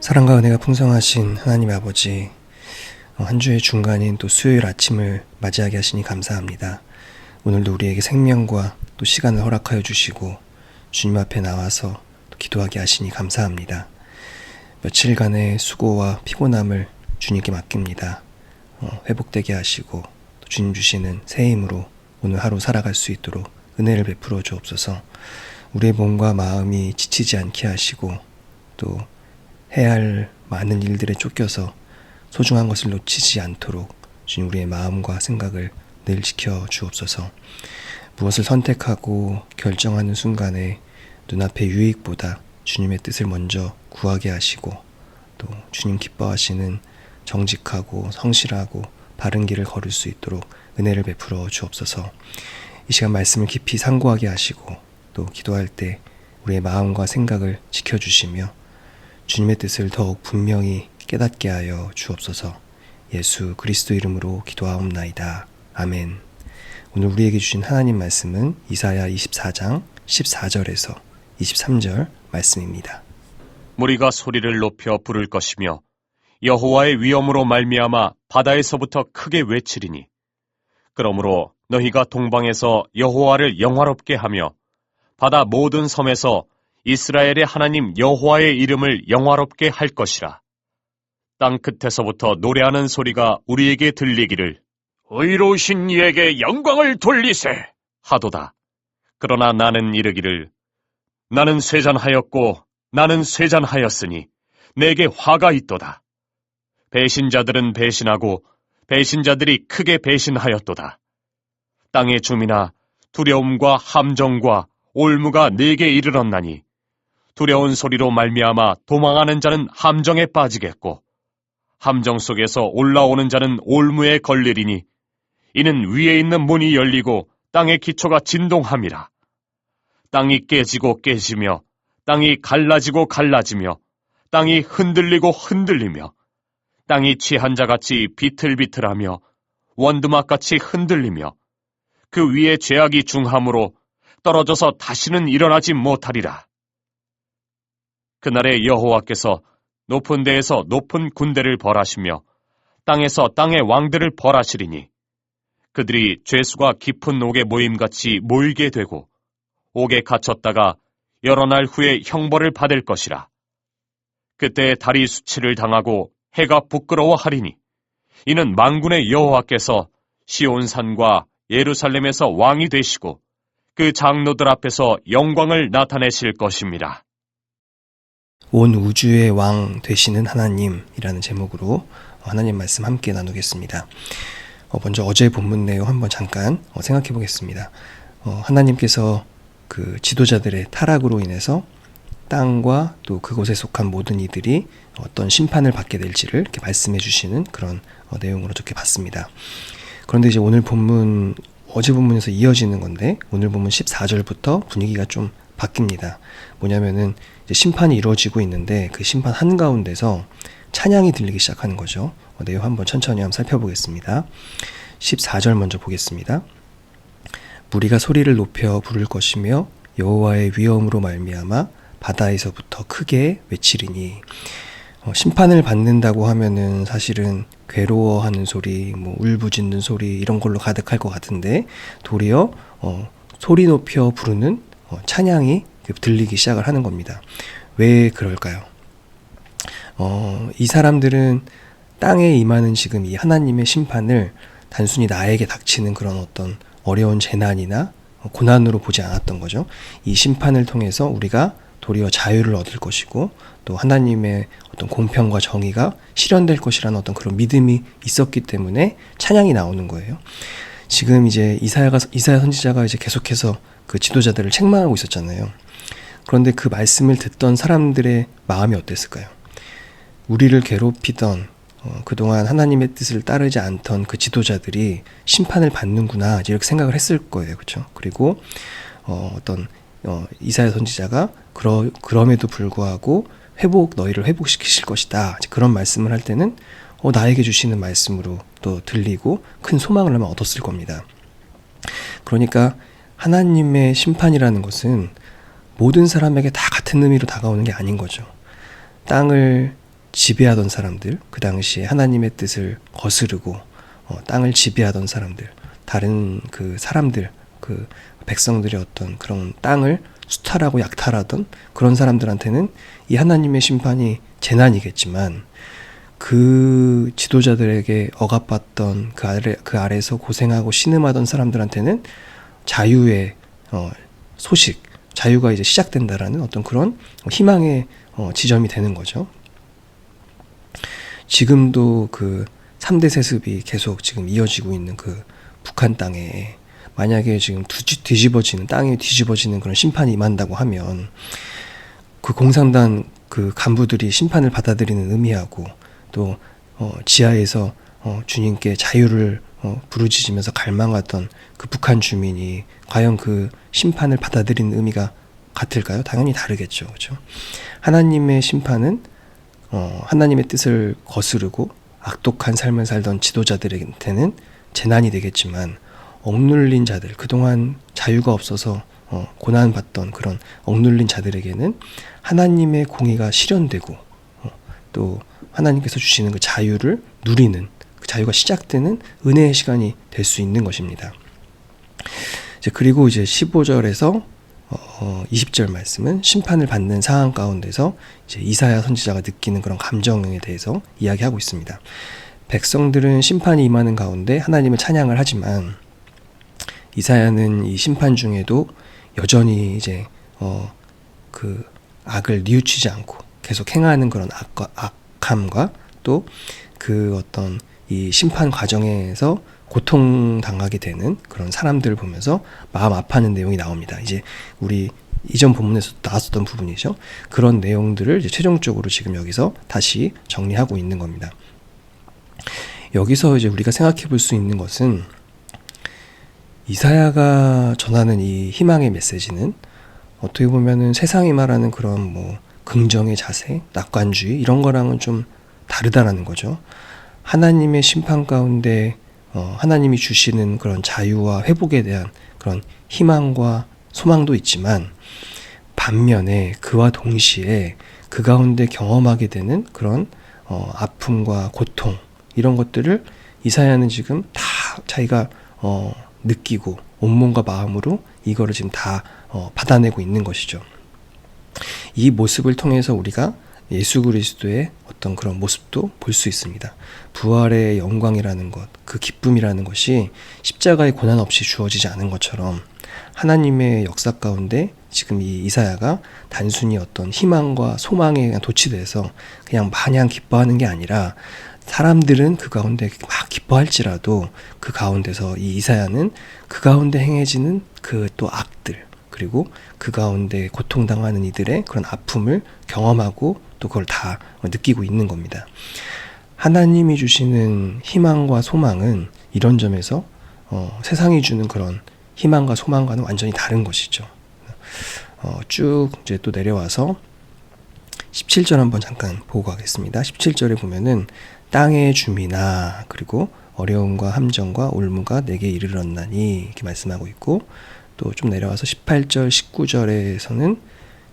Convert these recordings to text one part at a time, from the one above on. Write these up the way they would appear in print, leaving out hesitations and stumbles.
사랑과 은혜가 풍성하신 하나님 아버지, 한 주의 중간인 또 수요일 아침을 맞이하게 하시니 감사합니다. 오늘도 우리에게 생명과 또 시간을 허락하여 주시고 주님 앞에 나와서 또 기도하게 하시니 감사합니다. 며칠간의 수고와 피곤함을 주님께 맡깁니다. 회복되게 하시고 또 주님 주시는 새 힘으로 오늘 하루 살아갈 수 있도록 은혜를 베풀어 주옵소서. 우리의 몸과 마음이 지치지 않게 하시고 또 해야 할 많은 일들에 쫓겨서 소중한 것을 놓치지 않도록 주님 우리의 마음과 생각을 늘 지켜 주옵소서. 무엇을 선택하고 결정하는 순간에 눈앞의 유익보다 주님의 뜻을 먼저 구하게 하시고 또 주님 기뻐하시는 정직하고 성실하고 바른 길을 걸을 수 있도록 은혜를 베풀어 주옵소서. 이 시간 말씀을 깊이 상고하게 하시고 또 기도할 때 우리의 마음과 생각을 지켜주시며 주님의 뜻을 더욱 분명히 깨닫게 하여 주옵소서. 예수 그리스도 이름으로 기도하옵나이다. 아멘. 오늘 우리에게 주신 하나님 말씀은 이사야 24장 14절에서 23절 말씀입니다. 무리가 소리를 높여 부를 것이며 여호와의 위엄으로 말미암아 바다에서부터 크게 외치리니 그러므로 너희가 동방에서 여호와를 영화롭게 하며 바다 모든 섬에서 이스라엘의 하나님 여호와의 이름을 영화롭게 할 것이라. 땅 끝에서부터 노래하는 소리가 우리에게 들리기를 의로우신 이에게 영광을 돌리세 하도다. 그러나 나는 이르기를 나는 쇠잔하였고 나는 쇠잔하였으니 내게 화가 있도다. 배신자들은 배신하고 배신자들이 크게 배신하였도다. 땅의 주민아 두려움과 함정과 올무가 내게 이르렀나니 두려운 소리로 말미암아 도망하는 자는 함정에 빠지겠고 함정 속에서 올라오는 자는 올무에 걸리리니 이는 위에 있는 문이 열리고 땅의 기초가 진동함이라. 땅이 깨지고 깨지며 땅이 갈라지고 갈라지며 땅이 흔들리고 흔들리며 땅이 취한 자같이 비틀비틀하며 원두막같이 흔들리며 그 위에 죄악이 중함으로 떨어져서 다시는 일어나지 못하리라. 그날에 여호와께서 높은 데에서 높은 군대를 벌하시며 땅에서 땅의 왕들을 벌하시리니 그들이 죄수가 깊은 옥에 모임같이 모이게 되고 옥에 갇혔다가 여러 날 후에 형벌을 받을 것이라. 그때 달이 수치를 당하고 해가 부끄러워하리니 이는 만군의 여호와께서 시온산과 예루살렘에서 왕이 되시고 그 장로들 앞에서 영광을 나타내실 것입니다. 온 우주의 왕 되시는 하나님이라는 제목으로 하나님 말씀 함께 나누겠습니다. 먼저 어제 본문 내용 한번 잠깐 생각해 보겠습니다. 하나님께서 그 지도자들의 타락으로 인해서 땅과 또 그곳에 속한 모든 이들이 어떤 심판을 받게 될지를 이렇게 말씀해 주시는 그런 내용으로 좋게 봤습니다. 그런데 이제 오늘 본문, 어제 본문에서 이어지는 건데 오늘 본문 14절부터 분위기가 좀 바뀝니다. 뭐냐면은 이제 심판이 이루어지고 있는데 그 심판 한가운데서 찬양이 들리기 시작하는 거죠. 내용 한번 천천히 한번 살펴보겠습니다. 14절 먼저 보겠습니다. 무리가 소리를 높여 부를 것이며 여호와의 위엄으로 말미암아 바다에서부터 크게 외치리니 심판을 받는다고 하면은 사실은 괴로워하는 소리, 울부짖는 소리 이런 걸로 가득할 것 같은데 도리어 소리 높여 부르는 찬양이 들리기 시작을 하는 겁니다. 왜 그럴까요? 이 사람들은 땅에 임하는 지금 이 하나님의 심판을 단순히 나에게 닥치는 그런 어떤 어려운 재난이나 고난으로 보지 않았던 거죠. 이 심판을 통해서 우리가 도리어 자유를 얻을 것이고 또 하나님의 어떤 공평과 정의가 실현될 것이라는 어떤 그런 믿음이 있었기 때문에 찬양이 나오는 거예요. 지금 이제 이사야 선지자가 이제 계속해서 그 지도자들을 책망하고 있었잖아요. 그런데 그 말씀을 듣던 사람들의 마음이 어땠을까요? 우리를 괴롭히던 그동안 하나님의 뜻을 따르지 않던 그 지도자들이 심판을 받는구나 이렇게 생각을 했을 거예요. 그렇죠? 그리고 이사야 선지자가 그럼에도 불구하고 너희를 회복시키실 것이다. 그런 말씀을 할 때는 나에게 주시는 말씀으로 또 들리고 큰 소망을 아마 얻었을 겁니다. 그러니까 하나님의 심판이라는 것은 모든 사람에게 다 같은 의미로 다가오는 게 아닌 거죠. 땅을 지배하던 사람들, 그 당시에 하나님의 뜻을 거스르고 땅을 지배하던 사람들, 다른 그 사람들, 그 백성들의 어떤 그런 땅을 수탈하고 약탈하던 그런 사람들한테는 이 하나님의 심판이 재난이겠지만, 그 지도자들에게 억압받던 그 아래에서 고생하고 신음하던 사람들한테는 자유의 소식, 자유가 이제 시작된다라는 어떤 그런 희망의 지점이 되는 거죠. 지금도 그 3대 세습이 계속 지금 이어지고 있는 그 북한 땅에 만약에 지금 땅이 뒤집어지는 그런 심판이 임한다고 하면, 그 공산당 그 간부들이 심판을 받아들이는 의미하고, 또 지하에서 주님께 자유를 부르짖으면서 갈망하던 그 북한 주민이 과연 그 심판을 받아들이는 의미가 같을까요? 당연히 다르겠죠. 그렇죠? 하나님의 심판은 하나님의 뜻을 거스르고 악독한 삶을 살던 지도자들한테는 재난이 되겠지만, 억눌린 자들, 그동안 자유가 없어서 고난받던 그런 억눌린 자들에게는 하나님의 공의가 실현되고, 또 하나님께서 주시는 그 자유를 누리는, 그 자유가 시작되는 은혜의 시간이 될 수 있는 것입니다. 그리고 이제 15절에서 20절 말씀은 심판을 받는 상황 가운데서 이제 이사야 선지자가 느끼는 그런 감정에 대해서 이야기하고 있습니다. 백성들은 심판이 임하는 가운데 하나님을 찬양을 하지만, 이사야는 이 심판 중에도 여전히 이제 그 악을 뉘우치지 않고 계속 행하는 그런 악함과, 또 그 어떤 이 심판 과정에서 고통당하게 되는 그런 사람들을 보면서 마음 아파하는 내용이 나옵니다. 이제 우리 이전 본문에서 나왔었던 부분이죠. 그런 내용들을 이제 최종적으로 지금 여기서 다시 정리하고 있는 겁니다. 여기서 이제 우리가 생각해 볼 수 있는 것은, 이사야가 전하는 이 희망의 메시지는 어떻게 보면은 세상이 말하는 그런 뭐 긍정의 자세, 낙관주의 이런 거랑은 좀 다르다라는 거죠. 하나님의 심판 가운데 하나님이 주시는 그런 자유와 회복에 대한 그런 희망과 소망도 있지만, 반면에 그와 동시에 그 가운데 경험하게 되는 그런 아픔과 고통, 이런 것들을 이사야는 지금 다 자기가 느끼고 온몸과 마음으로 이거를 지금 다 받아내고 있는 것이죠. 이 모습을 통해서 우리가 예수 그리스도의 어떤 그런 모습도 볼 수 있습니다. 부활의 영광이라는 것, 그 기쁨이라는 것이 십자가의 고난 없이 주어지지 않은 것처럼, 하나님의 역사 가운데 지금 이 이사야가 단순히 어떤 희망과 소망에 그냥 도취돼서 그냥 마냥 기뻐하는 게 아니라, 사람들은 그 가운데 막 기뻐할지라도 그 가운데서 이 이사야는 그 가운데 행해지는 그 또 악들, 그리고 그 가운데 고통당하는 이들의 그런 아픔을 경험하고 또 그걸 다 느끼고 있는 겁니다. 하나님이 주시는 희망과 소망은 이런 점에서 세상이 주는 그런 희망과 소망과는 완전히 다른 것이죠. 쭉 이제 또 내려와서 17절 한번 잠깐 보고 가겠습니다. 17절에 보면은 땅의 주민아, 그리고 어려움과 함정과 올무가 내게 이르렀나니, 이렇게 말씀하고 있고, 또 좀 내려와서 18절 19절에서는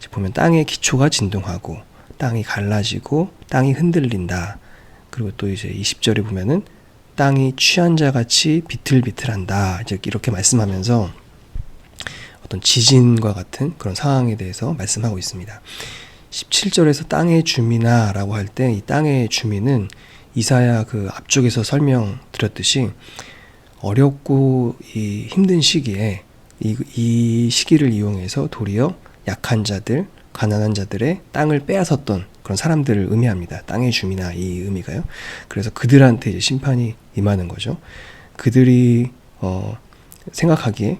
보면 땅의 기초가 진동하고 땅이 갈라지고 땅이 흔들린다. 그리고 또 이제 20절에 보면은 땅이 취한 자 같이 비틀비틀한다, 이제 이렇게 말씀하면서 어떤 지진과 같은 그런 상황에 대해서 말씀하고 있습니다. 17절에서 땅의 주민아 라고 할 때, 이 땅의 주민은 이사야 그 앞쪽에서 설명드렸듯이 어렵고 이 힘든 시기에 이 시기를 이용해서 도리어 약한 자들, 가난한 자들의 땅을 빼앗았던 그런 사람들을 의미합니다. 땅의 주민아, 이 의미가요. 그래서 그들한테 이제 심판이 임하는 거죠. 그들이 생각하기에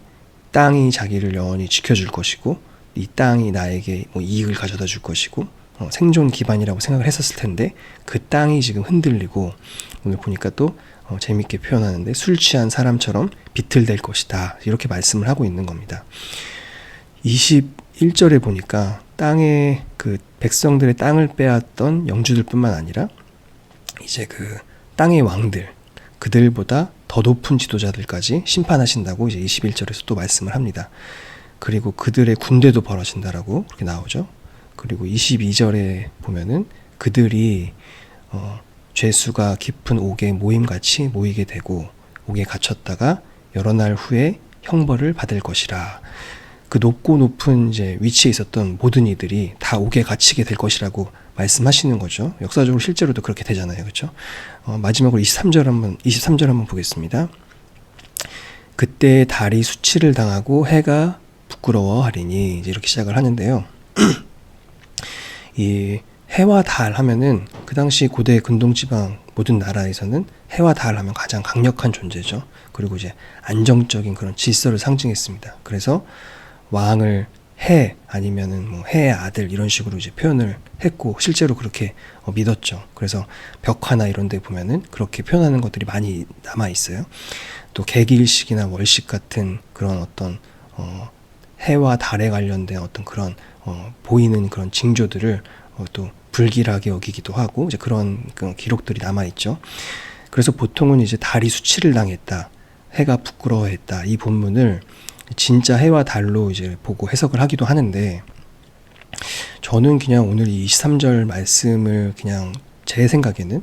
땅이 자기를 영원히 지켜줄 것이고, 이 땅이 나에게 뭐 이익을 가져다 줄 것이고, 생존 기반이라고 생각을 했었을 텐데, 그 땅이 지금 흔들리고, 오늘 보니까 또 재밌게 표현하는데, 술 취한 사람처럼 비틀댈 것이다, 이렇게 말씀을 하고 있는 겁니다. 21절에 보니까 땅에 그 백성들의 땅을 빼앗던 영주들뿐만 아니라 이제 그 땅의 왕들, 그들보다 더 높은 지도자들까지 심판하신다고 이제 21절에서 또 말씀을 합니다. 그리고 그들의 군대도 벌어진다라고 그렇게 나오죠. 그리고 22절에 보면은 그들이 죄수가 깊은 옥에 모임같이 모이게 되고 옥에 갇혔다가 여러 날 후에 형벌을 받을 것이라. 그 높고 높은 이제 위치에 있었던 모든 이들이 다 옥에 갇히게 될 것이라고 말씀하시는 거죠. 역사적으로 실제로도 그렇게 되잖아요. 그렇죠? 마지막으로 23절 한번 보겠습니다. 그때 달이 수치를 당하고 해가 부끄러워하리니, 이제 이렇게 시작을 하는데요. 이 해와 달 하면은 그 당시 고대 근동지방 모든 나라에서는 해와 달 하면 가장 강력한 존재죠. 그리고 이제 안정적인 그런 질서를 상징했습니다. 그래서 왕을 해 아니면은 뭐 해의 아들 이런 식으로 이제 표현을 했고 실제로 그렇게 믿었죠. 그래서 벽화나 이런 데 보면은 그렇게 표현하는 것들이 많이 남아 있어요. 또 개기일식이나 월식 같은 그런 어떤 해와 달에 관련된 어떤 그런 보이는 그런 징조들을 또 불길하게 여기기도 하고 이제 그런 기록들이 남아 있죠. 그래서 보통은 이제 달이 수치를 당했다, 해가 부끄러워했다, 이 본문을 진짜 해와 달로 이제 보고 해석을 하기도 하는데, 저는 그냥 오늘 이 23절 말씀을 그냥 제 생각에는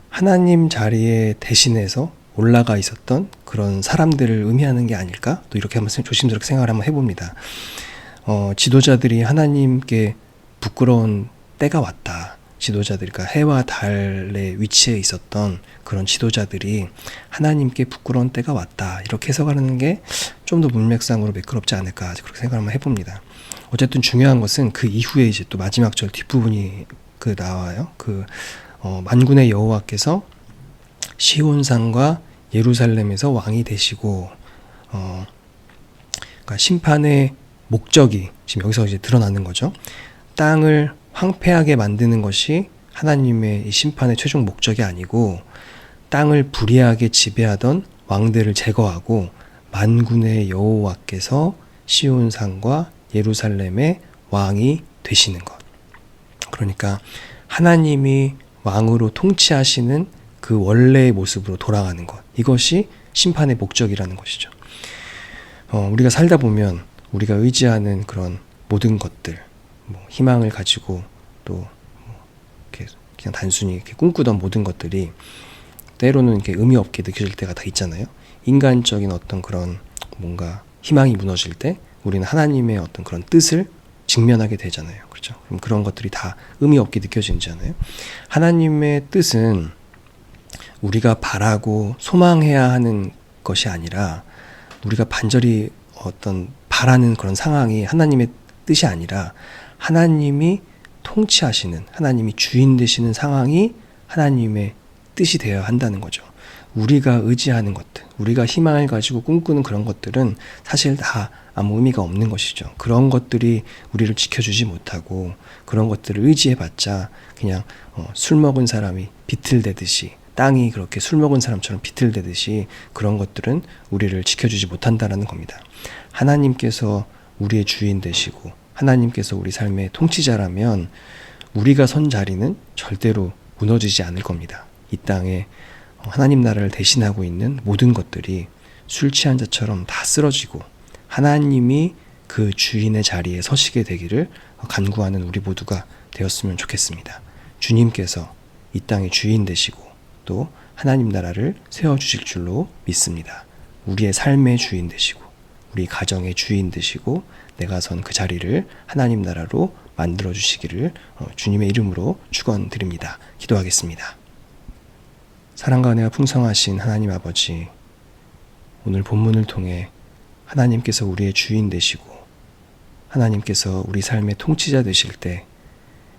하나님 자리에 대신해서 올라가 있었던 그런 사람들을 의미하는 게 아닐까? 또 이렇게 한번 조심스럽게 생각을 한번 해봅니다. 지도자들이 하나님께 부끄러운 때가 왔다. 지도자들, 그러니까 해와 달의 위치에 있었던 그런 지도자들이 하나님께 부끄러운 때가 왔다. 이렇게 해석하는 게 좀 더 문맥상으로 매끄럽지 않을까, 그렇게 생각을 한번 해봅니다. 어쨌든 중요한 것은 그 이후에 이제 또 마지막 절 뒷부분이 나와요. 만군의 여호와께서 시온산과 예루살렘에서 왕이 되시고, 그러니까 심판의 목적이 지금 여기서 이제 드러나는 거죠. 땅을 황폐하게 만드는 것이 하나님의 이 심판의 최종 목적이 아니고, 땅을 불의하게 지배하던 왕들을 제거하고 만군의 여호와께서 시온산과 예루살렘의 왕이 되시는 것. 그러니까 하나님이 왕으로 통치하시는 그 원래의 모습으로 돌아가는 것. 이것이 심판의 목적이라는 것이죠. 우리가 살다 보면 우리가 의지하는 그런 모든 것들, 희망을 가지고 또 이렇게 그냥 단순히 이렇게 꿈꾸던 모든 것들이 때로는 이렇게 의미 없게 느껴질 때가 다 있잖아요. 인간적인 어떤 그런 뭔가 희망이 무너질 때 우리는 하나님의 어떤 그런 뜻을 직면하게 되잖아요. 그렇죠? 그럼 그런 것들이 다 의미 없게 느껴지잖아요. 하나님의 뜻은 우리가 바라고 소망해야 하는 것이 아니라, 우리가 반절히 어떤 바라는 그런 상황이 하나님의 뜻이 아니라 하나님이 통치하시는, 하나님이 주인 되시는 상황이 하나님의 뜻이 되어야 한다는 거죠. 우리가 의지하는 것들, 우리가 희망을 가지고 꿈꾸는 그런 것들은 사실 다 아무 의미가 없는 것이죠. 그런 것들이 우리를 지켜주지 못하고, 그런 것들을 의지해봤자 그냥 술 먹은 사람이 비틀대듯이, 땅이 그렇게 술 먹은 사람처럼 비틀대듯이 그런 것들은 우리를 지켜주지 못한다라는 겁니다. 하나님께서 우리의 주인 되시고 하나님께서 우리 삶의 통치자라면 우리가 선 자리는 절대로 무너지지 않을 겁니다. 이 땅에 하나님 나라를 대신하고 있는 모든 것들이 술 취한 자처럼 다 쓰러지고 하나님이 그 주인의 자리에 서시게 되기를 간구하는 우리 모두가 되었으면 좋겠습니다. 주님께서 이 땅의 주인 되시고 또 하나님 나라를 세워주실 줄로 믿습니다. 우리의 삶의 주인 되시고 우리 가정의 주인 되시고 내가 선 그 자리를 하나님 나라로 만들어 주시기를 주님의 이름으로 축원드립니다. 기도하겠습니다. 사랑과 은혜가 풍성하신 하나님 아버지, 오늘 본문을 통해 하나님께서 우리의 주인 되시고 하나님께서 우리 삶의 통치자 되실 때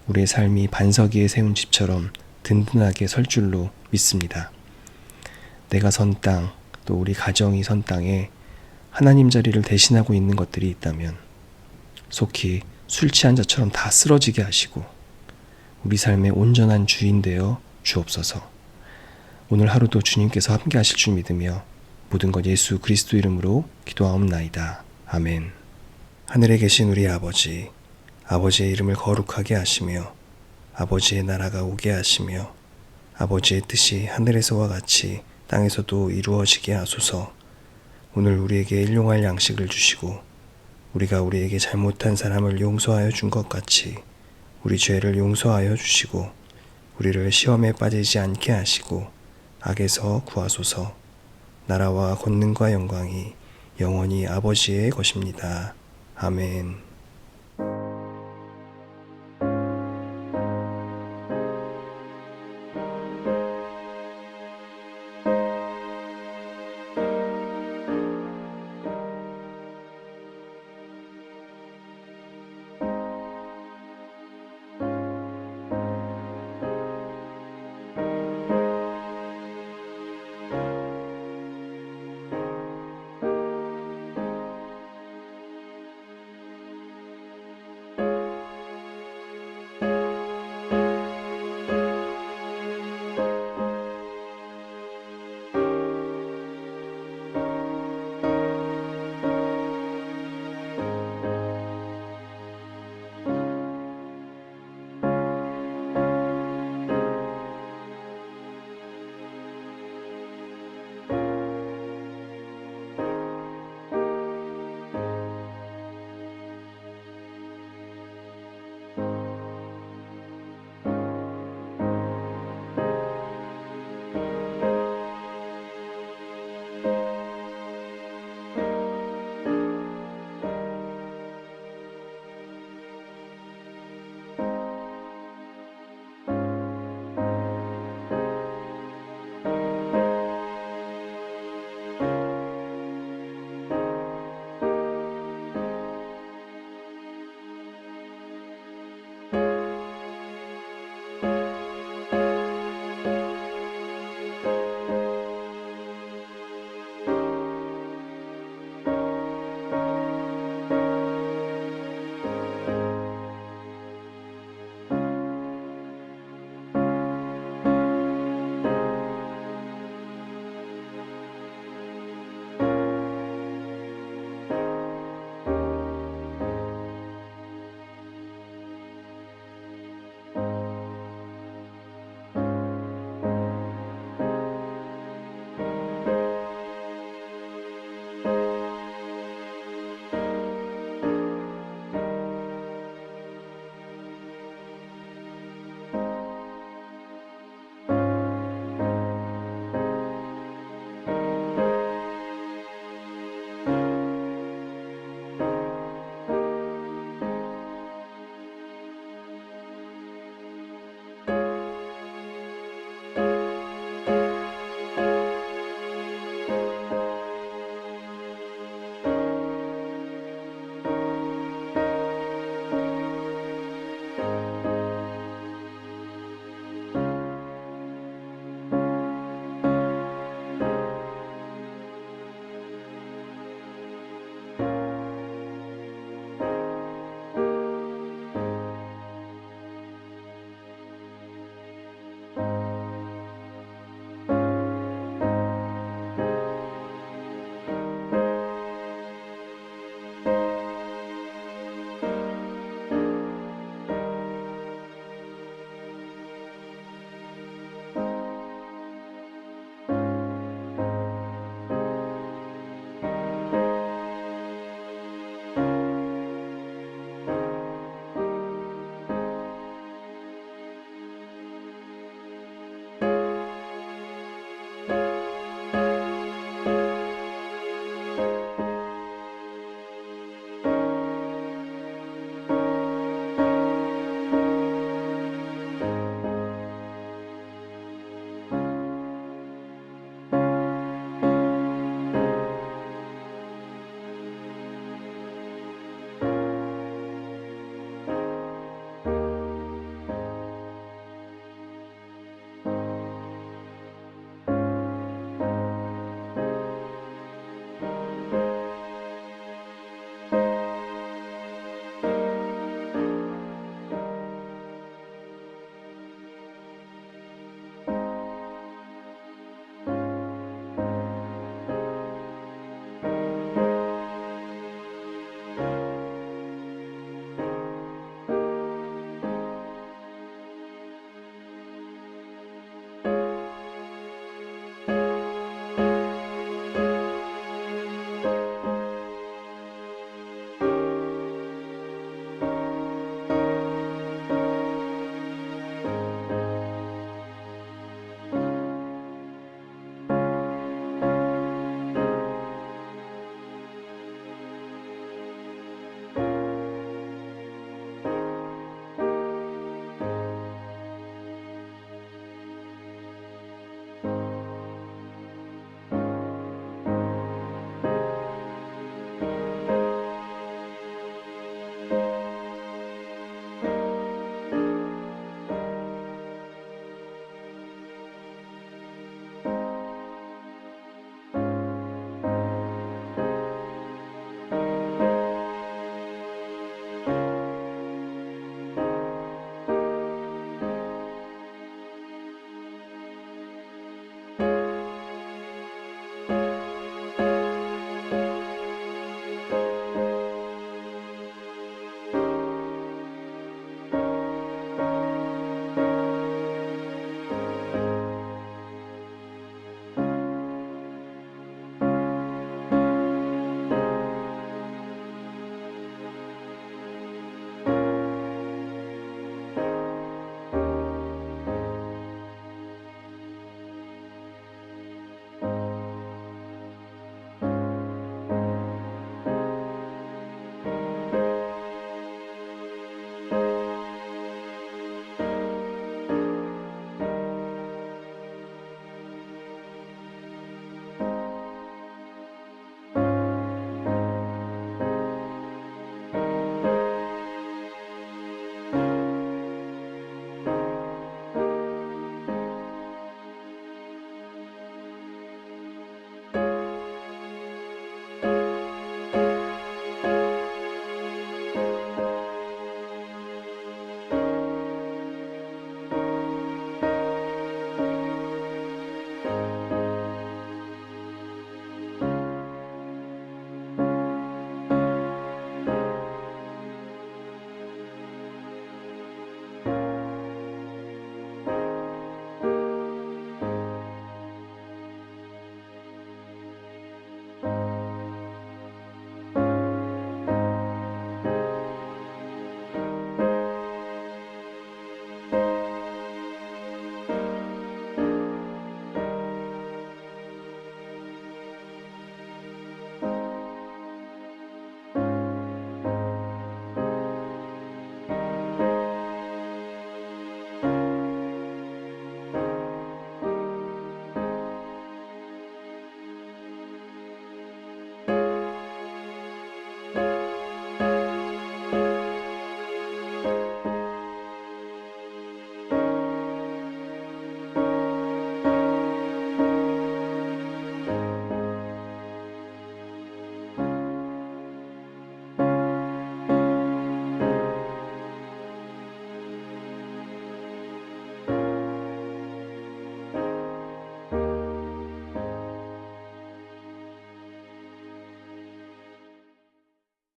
우리의 삶이 반석 위에 세운 집처럼 든든하게 설 줄로 믿습니다. 내가 선 땅, 또 우리 가정이 선 땅에 하나님 자리를 대신하고 있는 것들이 있다면 속히 술 취한 자처럼 다 쓰러지게 하시고 우리 삶의 온전한 주인 되어 주옵소서. 오늘 하루도 주님께서 함께 하실 줄 믿으며 모든 것 예수 그리스도 이름으로 기도하옵나이다. 아멘. 하늘에 계신 우리 아버지, 아버지의 이름을 거룩하게 하시며 아버지의 나라가 오게 하시며 아버지의 뜻이 하늘에서와 같이 땅에서도 이루어지게 하소서. 오늘 우리에게 일용할 양식을 주시고 우리가 우리에게 잘못한 사람을 용서하여 준 것 같이 우리 죄를 용서하여 주시고 우리를 시험에 빠지지 않게 하시고 악에서 구하소서. 나라와 권능과 영광이 영원히 아버지의 것입니다. 아멘.